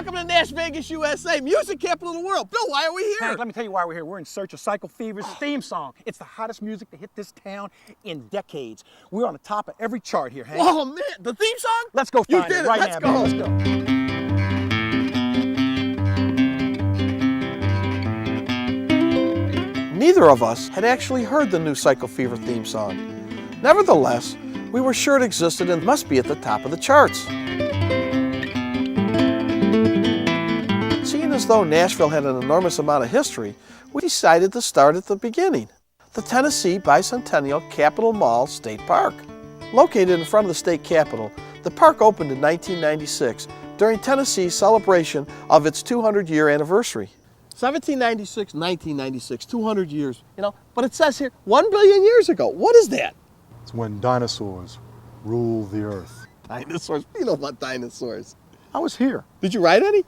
Welcome to Nash Vegas, USA, music capital of the world. Bill, why are we here? Hank, let me tell you why we're here. We're in search of Cycle Fever's theme song. It's the hottest music to hit this town in decades. We're on the top of every chart here, Hank. Oh, man, the theme song? Let's go find it right Let's now. go. Let's go. Neither of us had actually heard the new Cycle Fever theme song. Nevertheless, we were sure it existed and must be at the top of the charts. Seeing as though Nashville had an enormous amount of history, we decided to start at the beginning. The Tennessee Bicentennial Capitol Mall State Park. Located in front of the state capitol, the park opened in 1996 during Tennessee's celebration of its 200-year anniversary. 1796, 1996, 200 years, but it says here 1 billion years ago. What is that? It's when dinosaurs ruled the earth. Dinosaurs? You know about dinosaurs. I was here. Did you write any?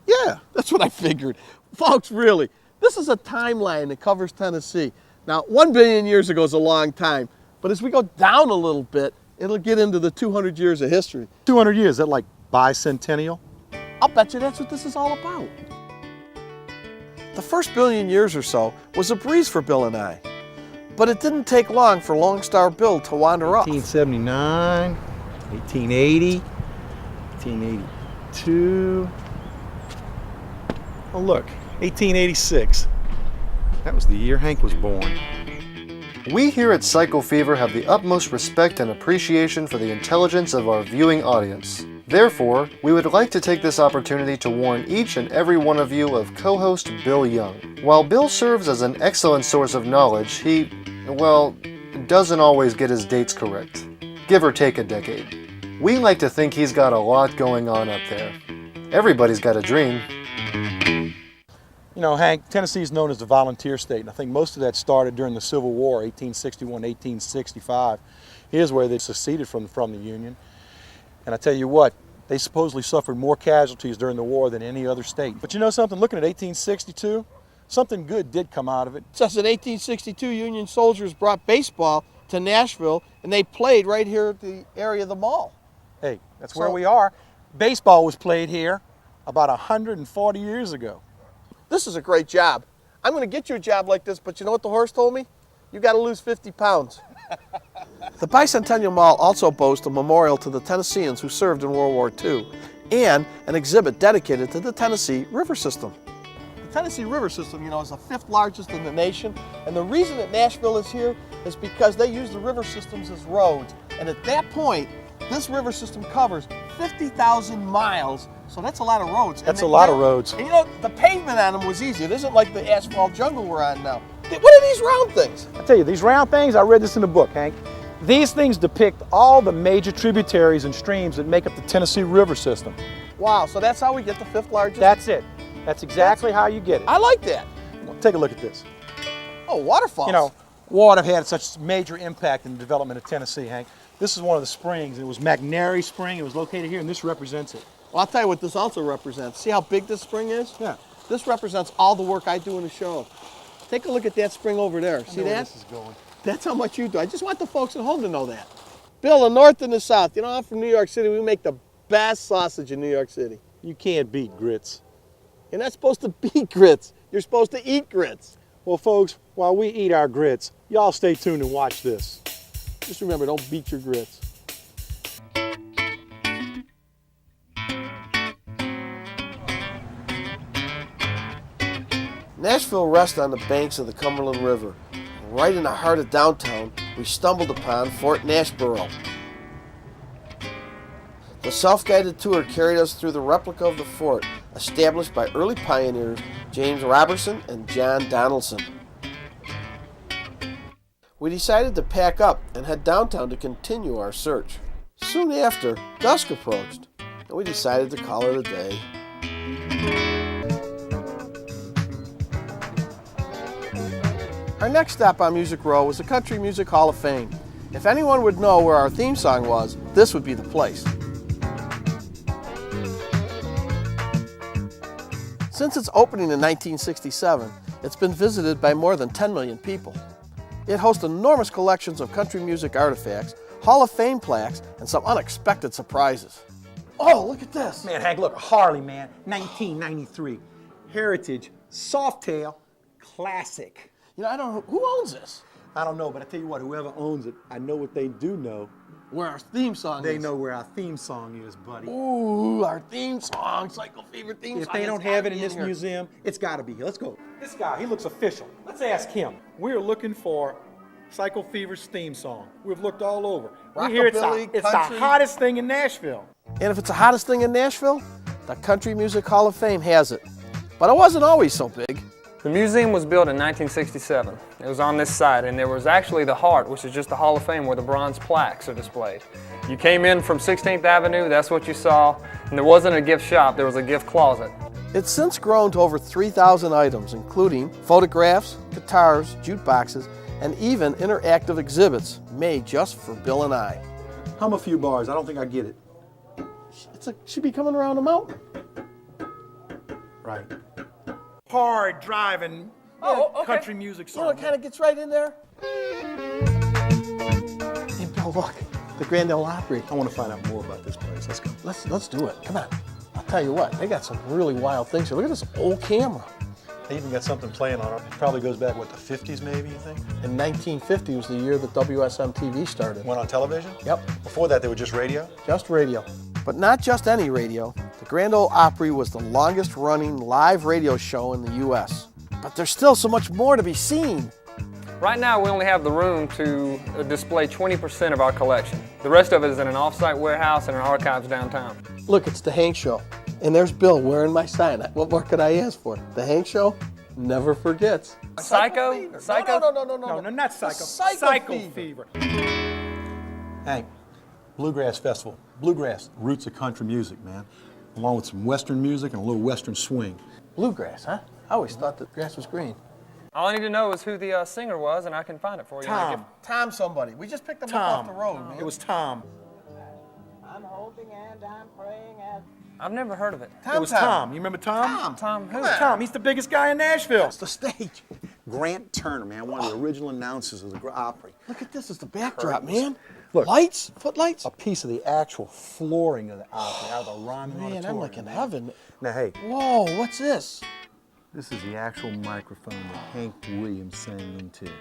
Yeah, that's what I figured. Folks, really, this is a timeline that covers Tennessee. Now, 1 billion years ago is a long time, but as we go down a little bit, it'll get into the 200 years of history. 200 years, is that like bicentennial? I'll bet you that's what this is all about. The first billion years or so was a breeze for Bill and I. But it didn't take long for Lone Star Bill to wander off. 1879, 1880, 1882. Oh look, 1886. That was the year Hank was born. We here at Cycle Fever have the utmost respect and appreciation for the intelligence of our viewing audience. Therefore, we would like to take this opportunity to warn each and every one of you of co-host Bill Young. While Bill serves as an excellent source of knowledge, he, well, doesn't always get his dates correct, give or take a decade. We like to think he's got a lot going on up there. Everybody's got a dream. You know, Hank, Tennessee is known as the volunteer state, and I think most of that started during the Civil War, 1861, 1865. Here's where they seceded from the Union. And I tell you what, they supposedly suffered more casualties during the war than any other state. But you know something, looking at 1862, something good did come out of it. It says in 1862, Union soldiers brought baseball to Nashville, and they played right here at the area of the mall. Hey, that's where we are. Baseball was played here about 140 years ago. This is a great job. I'm going to get you a job like this, but you know what the horse told me? You got to lose 50 pounds. The Bicentennial Mall also boasts a memorial to the Tennesseans who served in World War II and an exhibit dedicated to the Tennessee River System. The Tennessee River System, is the 5th largest in the nation, and the reason that Nashville is here is because they use the river systems as roads. And at that point, this river system covers 50,000 miles, so that's a lot of roads. That's a lot of roads. And the pavement on them was easy. It isn't like the asphalt jungle we're on now. What are these round things? I tell you, these round things, I read this in the book, Hank. These things depict all the major tributaries and streams that make up the Tennessee River system. Wow, so that's how we get the 5th largest? That's it. That's exactly how you get it. I like that. Take a look at this. Oh, waterfalls. Water had such major impact in the development of Tennessee, Hank. This is one of the springs. It was McNary Spring. It was located here, and this represents it. Well, I'll tell you what this also represents. See how big this spring is? Yeah. This represents all the work I do in the show. Take a look at that spring over there. See that? Where this is going. That's how much you do. I just want the folks at home to know that. Bill, the north and the south. I'm from New York City. We make the best sausage in New York City. You can't beat grits. You're not supposed to beat grits. You're supposed to eat grits. Well, folks, while we eat our grits, y'all stay tuned and watch this. Just remember, don't beat your grits. Nashville rests on the banks of the Cumberland River. Right in the heart of downtown, we stumbled upon Fort Nashboro. The self-guided tour carried us through the replica of the fort, established by early pioneers James Robertson and John Donaldson. We decided to pack up and head downtown to continue our search. Soon after, dusk approached, and we decided to call it a day. Our next stop on Music Row was the Country Music Hall of Fame. If anyone would know where our theme song was, this would be the place. Since its opening in 1967, it's been visited by more than 10 million people. It hosts enormous collections of country music artifacts, Hall of Fame plaques, and some unexpected surprises. Oh, look at this. Man, Hank, look, a Harley, man, 1993. Heritage, Softail, classic. You know, I don't know, who owns this? I don't know, but I tell you what, whoever owns it, I know what they do know. Where our theme song They is. know where our theme song is, buddy. Ooh, our theme song, Psycho Fever theme song. If they don't It's have gotta it in be this here. museum, it's got to be here. Let's go. This guy, he looks official. Let's ask him. We're looking for Psycho Fever's theme song. We've looked all over. We hear it's Rockabilly, the country. hottest thing in Nashville. And if it's the hottest thing in Nashville, the Country Music Hall of Fame has it. But it wasn't always so big. The museum was built in 1967. It was on this site, and there was actually the heart, which is just the Hall of Fame where the bronze plaques are displayed. You came in from 16th Avenue, that's what you saw, and there wasn't a gift shop, there was a gift closet. It's since grown to over 3,000 items, including photographs, guitars, jukeboxes, and even interactive exhibits made just for Bill and I. Hum a few bars. I don't think I get it. Should be coming around the mountain. Right. Hard driving country music You song. know, it kind of gets right in there. Hey, Bill, look, the Grand Ole Opry. I want to find out more about this place. Let's go. Let's do it. Come on. I'll tell you what, they got some really wild things here. Look at this old camera. They even got something playing on it. Probably goes back, what, the 50s maybe, you think? In 1950 was the year that WSM-TV started. Went on television? Yep, Before that, they were just radio? just radio. But not just any radio. The Grand Ole Opry was the longest running live radio show in the U.S. But there's still so much more to be seen. Right now, we only have the room to display 20% of our collection. The rest of it is in an off-site warehouse and in archives downtown. Look, it's the Hank Show. And there's Bill wearing my sign. What more could I ask for? The Hank Show never forgets. Psycho? Psycho? No, not Psycho. Psycho Fever. Hank, Bluegrass Festival. Bluegrass, roots of country music, man. Along with some Western music and a little Western swing. Bluegrass, huh? I always thought that grass was green. All I need to know is who the singer was, and I can find it for you. Tom somebody. We just picked him up Tom. off the road, man. It was Tom. I'm hoping and I'm praying and I've never heard of it. It was Tom. You remember Tom? Tom who? Tom, he's the biggest guy in Nashville. It's the stage. Grant Turner, man, one of the original announcers of the Opry. Look at this as the backdrop, man. Look. Lights? Footlights? A piece of the actual flooring of the Opry out of the Ryman Man, I'm Auditorium, like in man. heaven. Now, hey, Whoa, what's this? this is the actual microphone that Hank Williams sang into.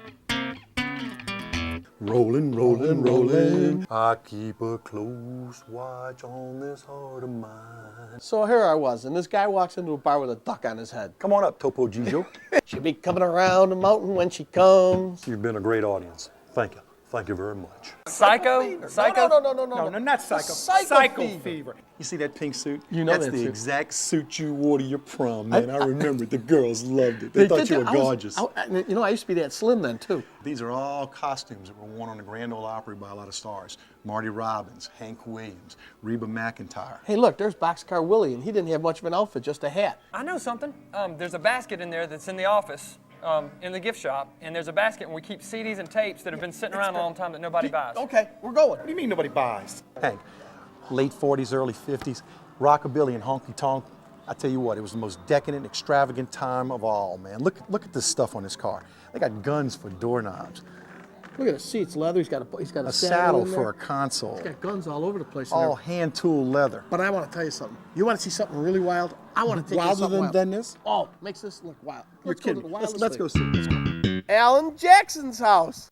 Rolling, rolling, rolling. I keep a close watch on this heart of mine. So here I was, and this guy walks into a bar with a duck on his head. Come on up, Topo Gijo. She'll be coming around the mountain when she comes. You've been a great audience. Thank you. Thank you very much. Psycho? Psycho? No, not Psycho. Psycho Fever. You see that pink suit? You know That's that the suit. exact suit you wore to your prom, man. I remember the girls loved it. They thought you were gorgeous. You know, I used to be that slim then, too. These are all costumes that were worn on the Grand Ole Opry by a lot of stars. Marty Robbins, Hank Williams, Reba McEntire. Hey, look, there's Boxcar Willie, and he didn't have much of an outfit, just a hat. I know something. There's a basket in there that's in the office, in the gift shop, and there's a basket, and we keep CDs and tapes that have been sitting around a long time that nobody buys. Okay, we're going. What do you mean nobody buys? Hank, late 40s, early 50s, rockabilly and honky-tonk. I tell you what, it was the most decadent, extravagant time of all, man. Look at this stuff on this car. They got guns for doorknobs, Look at the seats, leather. He's got a a saddle in for there. a console, He's got guns all over the place. in all there. hand tool leather. But I want to tell you something. You want to see something really wild? I want to take you to Wilder something wild. than this? Oh, makes this look wild. You're Let's go to kidding the me. wildest Let's go thing. see. Let's go. Alan Jackson's house.